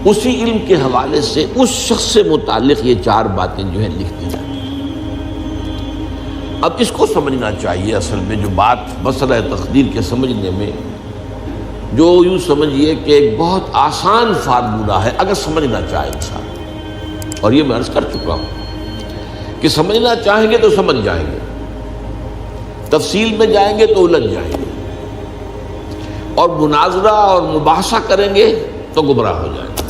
اسی علم کے حوالے سے اس شخص سے متعلق یہ 4 باتیں جو ہیں لکھ دی جاتی ہیں۔ اب اس کو سمجھنا چاہیے، اصل میں جو بات مسئلہ تقدیر کے سمجھنے میں، جو یوں سمجھیے کہ ایک بہت آسان فارمولہ ہے اگر سمجھنا چاہے انسان، اور یہ میں عرض کر چکا ہوں کہ سمجھنا چاہیں گے تو سمجھ جائیں گے، تفصیل میں جائیں گے تو الجھ جائیں گے، اور مناظرہ اور مباحثہ کریں گے تو گمراہ ہو جائیں گے۔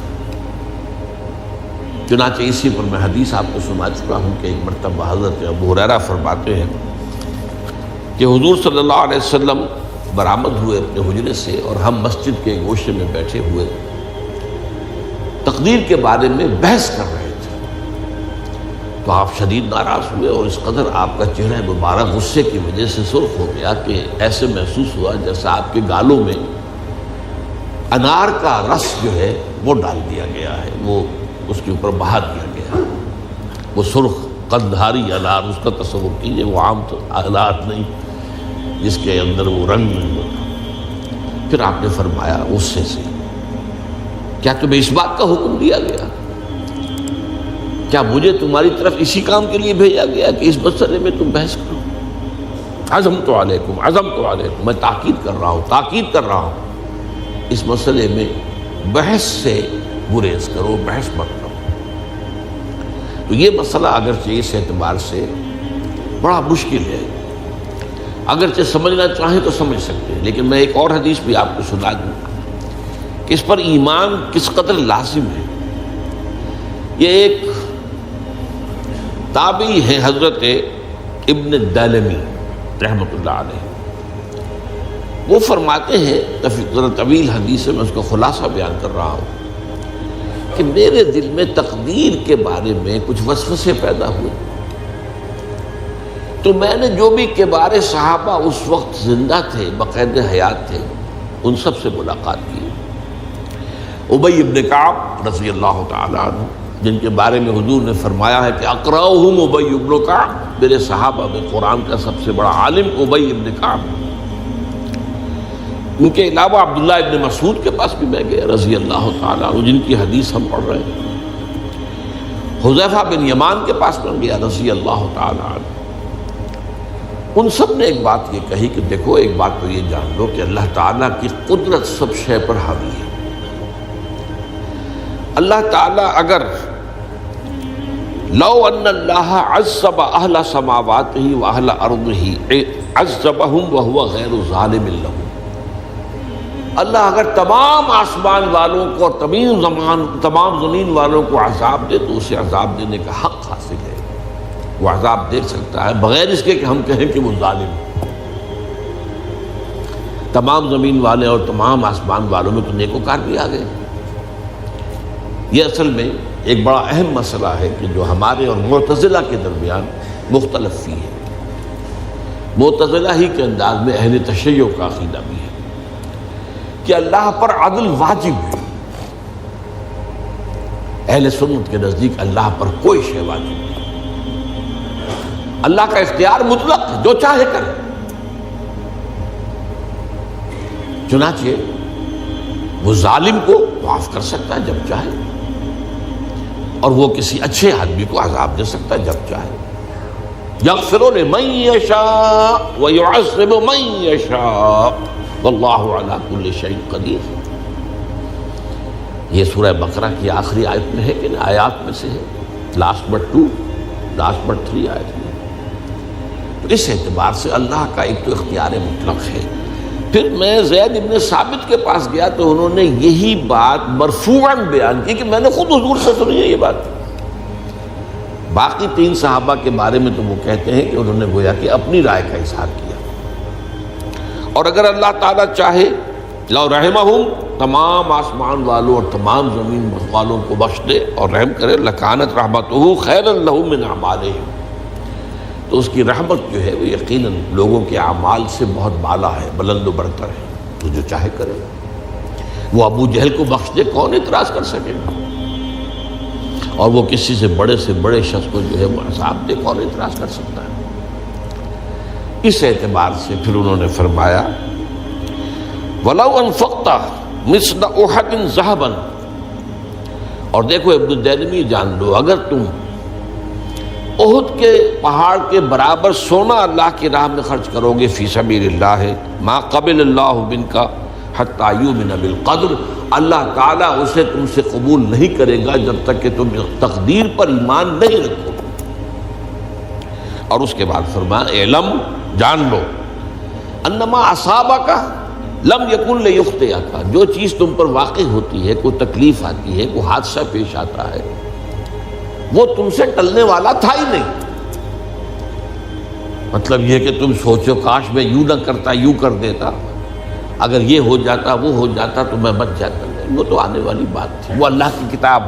چنانچہ اسی پر میں حدیث آپ کو سنا چکا ہوں کہ ایک مرتبہ حضرت ابو ہریرہ فرماتے ہیں کہ حضور صلی اللہ علیہ وسلم برآمد ہوئے اپنے حجرے سے، اور ہم مسجد کے گوشے میں بیٹھے ہوئے تقدیر کے بارے میں بحث کر رہے تھے، تو آپ شدید ناراض ہوئے، اور اس قدر آپ کا چہرہ مبارک غصے کی وجہ سے سرخ ہو گیا کہ ایسے محسوس ہوا جیسا آپ کے گالوں میں انار کا رس جو ہے وہ ڈال دیا گیا ہے، وہ اس کے اوپر بہا دیا گیا، وہ سرخ قندھاری انار، اس کا تصور کیجئے، وہ عام انار نہیں جس کے اندر وہ رنگ نہیں ہوتا۔ پھر آپ نے فرمایا غصے سے، کیا تمہیں اس بات کا حکم دیا گیا؟ کیا مجھے تمہاری طرف اسی کام کے لیے بھیجا گیا کہ اس مسئلے میں تم بحث کرو؟ عزمت علیکم میں تاکید کر رہا ہوں اس مسئلے میں بحث سے گریز کرو، بحث مت کرو۔ تو یہ مسئلہ اگرچہ اس اعتبار سے بڑا مشکل ہے، اگرچہ سمجھنا چاہیں تو سمجھ سکتے ہیں، لیکن میں ایک اور حدیث بھی آپ کو سنا دوں کہ اس پر ایمان کس قدر لازم ہے۔ یہ ایک تابعی ہے حضرت ابن الدالمی رحمۃ اللہ علیہ، وہ فرماتے ہیں، طویل حدیث ہے، میں اس کا خلاصہ بیان کر رہا ہوں، کہ میرے دل میں تقدیر کے بارے میں کچھ وسوسے پیدا ہوئے، تو میں نے جو بھی کبار صحابہ اس وقت زندہ تھے، بقید حیات تھے، ان سب سے ملاقات کی۔ ابی ابن کعب رضی اللہ تعالیٰ عنہ، جن کے بارے میں حضور نے فرمایا ہے کہ اقرأہم ابی ابن کعب، میرے صحابہ میں قرآن کا سب سے بڑا عالم ابی ابن کعب۔ ان کے علاوہ عبداللہ ابن مسعود کے پاس بھی میں گیا رضی اللہ تعالیٰ عنہ، جن کی حدیث ہم پڑھ رہے ہیں۔ حذیفہ بن یمان کے پاس میں گیا رضی اللہ تعالیٰ عنہ۔ ان سب نے ایک بات یہ کہی کہ دیکھو، ایک بات تو یہ جان لو کہ اللہ تعالیٰ کی قدرت سب شے پر حاوی ہے۔ اللہ تعالیٰ اگر لو ان اللہ عذب اہل سماواتہ واہل ارضہ عذبہم وہو غیر ظالم لہم، اللہ اگر تمام آسمان والوں کو اور تمام زمین والوں کو عذاب دے تو اسے عذاب دینے کا حق حاصل ہے، وہ عذاب دے سکتا ہے بغیر اس کے کہ ہم کہیں کہ وہ ظالم ہے۔ تمام زمین والے اور تمام آسمان والوں میں تو نیکوکار بھی آ گئے۔ یہ اصل میں ایک بڑا اہم مسئلہ ہے کہ جو ہمارے اور معتزلہ کے درمیان مختلف فی ہے۔ معتزلہ ہی کے انداز میں اہل تشیع کا عقیدہ بھی ہے کہ اللہ پر عدل واجب ہے، اہل سنت کے نزدیک اللہ پر کوئی شے واجب نہیں، اللہ کا اختیار مطلق ہے، جو چاہے کرے۔ چنانچہ وہ ظالم کو معاف کر سکتا ہے جب چاہے، اور وہ کسی اچھے آدمی کو عذاب دے سکتا ہے جب چاہے۔ یغفر لمن یشاء ویعذب من یشاء واللہ علی کل شیء قدیر۔ یہ سورہ بقرہ کی آخری آیت میں ہے کہ آیات میں سے ہے، لاسٹ بٹ 3 آیت میں۔ تو اس اعتبار سے اللہ کا ایک تو اختیار مطلق ہے۔ پھر میں زید ابن ثابت کے پاس گیا تو انہوں نے یہی بات مرفوعاً بیان کی کہ میں نے خود حضور سے سنی ہے یہ بات۔ باقی 3 صحابہ کے بارے میں تو وہ کہتے ہیں کہ انہوں نے گویا کہ اپنی رائے کا اظہار کیا، اور اگر اللہ تعالیٰ چاہے لو رحمہم، تمام آسمان والوں اور تمام زمین والوں کو بخش دے اور رحم کرے، لکانت رحمتہ خیرا لہم من اعمالہم، تو اس کی رحمت جو ہے وہ یقیناً لوگوں کے اعمال سے بہت بالا ہے، بلند و برتر ہے، تو جو چاہے کرے۔ وہ ابو جہل کو بخش دے، کون اعتراض کر سکے گا؟ اور وہ کسی سے بڑے شخص کو جو ہے وہ عذاب دے، کون اعتراض کر سکتا ہے؟ اس اعتبار سے پھر انہوں نے فرمایا وَلَوْ أَنفَقْتَ مِثْلَ أُحَدٍ ذَهَبًا اور دیکھو ابن الدینمی جان لو، اگر تم احد کے پہاڑ کے برابر سونا اللہ کی راہ میں خرچ کرو گے فی سبیل اللہ، ما قبل اللہ منک حتی یؤمن بالقدر، اللہ تعالیٰ اسے تم سے قبول نہیں کرے گا جب تک کہ تم تقدیر پر ایمان نہیں رکھو۔ اور اس کے بعد فرمایا اعلم، جان لو، انما اصابک لم یکن لیخطئک، جو چیز تم پر واقع ہوتی ہے، کوئی تکلیف آتی ہے، کوئی حادثہ پیش آتا ہے، وہ تم سے ٹلنے والا تھا ہی نہیں۔ مطلب یہ کہ تم سوچو کاش میں یوں نہ کرتا، یوں کر دیتا، اگر یہ ہو جاتا، وہ ہو جاتا تو میں بچ جاتا، نہیں، وہ تو آنے والی بات تھی، وہ اللہ کی کتاب،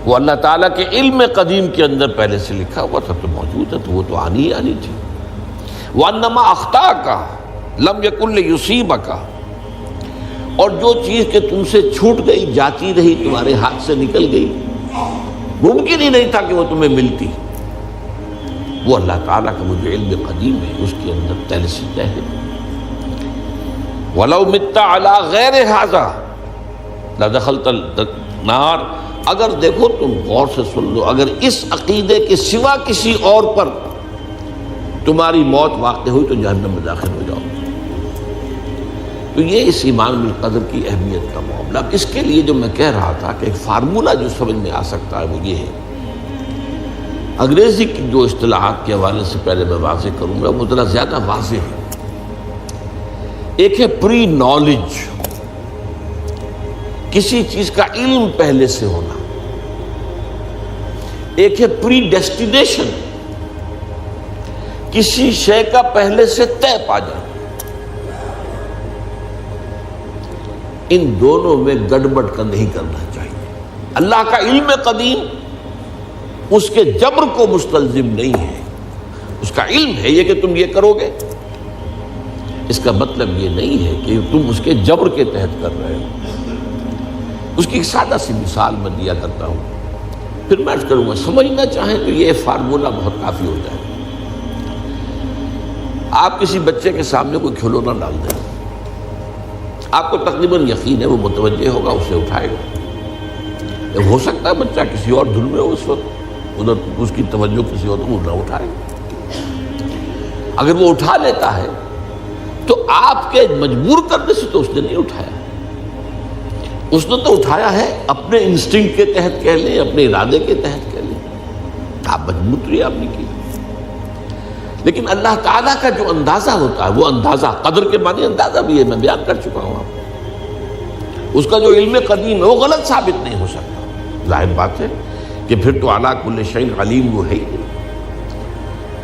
وہ اللہ تعالیٰ کے علم قدیم کے اندر پہلے سے لکھا ہوا تھا، تو موجود ہے، تو وہ تو آنی ہی آنی تھی۔ وَأَنَّمَا أَخْطَأَكَ لَمْ يَكُنْ لِيُصِيبَكَ، اور جو چیز کہ تم سے چھوٹ گئی، جاتی رہی، تمہارے ہاتھ سے نکل گئی، ممکن ہی نہیں تھا کہ وہ تمہیں ملتی، وہ اللہ تعالیٰ کا وہ جو علم قدیم ہے اس کے اندر پہلے سے طے ہے۔ وَلَوْ مِتَّ عَلَىٰ غَيْرِ هَٰذَا لَدَخَلْتَ النَّارَ، اگر دیکھو تم غور سے سن لو، اگر اس عقیدے کے سوا کسی اور پر تمہاری موت واقع ہوئی تو جہنم میں داخل ہو جاؤ۔ تو یہ اس ایمان بالقدر کی اہمیت کا معاملہ۔ اب اس کے لیے جو میں کہہ رہا تھا کہ ایک فارمولہ جو سمجھ میں آ سکتا ہے وہ یہ ہے، انگریزی کی جو اصطلاحات کے حوالے سے پہلے میں واضح کروں گا، وہ ذرا زیادہ واضح ہے۔ ایک ہے پری نالج، کسی چیز کا علم پہلے سے ہونا، ایک ہے پری ڈیسٹینیشن، کسی شے کا پہلے سے طے پا جانا۔ ان دونوں میں گڑبڑ کا نہیں کرنا چاہیے۔ اللہ کا علم قدیم اس کے جبر کو مستلزم نہیں ہے، اس کا علم ہے یہ کہ تم یہ کرو گے، اس کا مطلب یہ نہیں ہے کہ تم اس کے جبر کے تحت کر رہے ہو۔ اس کی ایک سادہ سی مثال میں دیا کرتا ہوں، پھر میں عرض کروں گا، سمجھنا چاہیں تو یہ فارمولہ بہت کافی ہو جائے گا۔ آپ کسی بچے کے سامنے کوئی کھلونا ڈال دیں، آپ کو تقریباً یقین ہے وہ متوجہ ہوگا، اسے اٹھائے گا۔ ہو سکتا ہے بچہ کسی اور دھن میں ہو اس وقت، ادھر اس کی توجہ کسی اور کو نہ اٹھائے گا۔ اگر وہ اٹھا لیتا ہے تو آپ کے مجبور کرنے سے تو اس نے نہیں اٹھایا، اس نے تو اٹھایا ہے اپنے انسٹنکٹ کے تحت کہہ لیں، اپنے ارادے کے تحت کہہ لیں، آپ مجبور تو یہ آپ نے کی۔ لیکن اللہ تعالیٰ کا جو اندازہ ہوتا ہے، وہ اندازہ قدر کے معنی اندازہ بھی ہے، میں بیان کر چکا ہوں آپ کو۔ اس کا جو علم قدیم ہے وہ غلط ثابت نہیں ہو سکتا، ظاہر بات ہے کہ پھر تو اعلیٰ کل شیء علیم وہ ہے ہی نہیں۔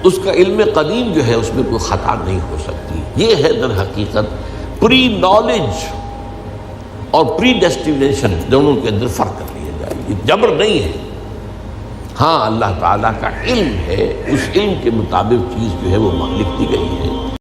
اس کا علم قدیم جو ہے اس میں کوئی خطا نہیں ہو سکتی۔ یہ ہے در حقیقت پری نالج اور پری ڈیسٹینیشن، دونوں کے اندر فرق کر لیا جائے، یہ جبر نہیں ہے۔ ہاں اللہ تعالیٰ کا علم ہے، اس علم کے مطابق چیز جو ہے وہ لکھ دی گئی ہے۔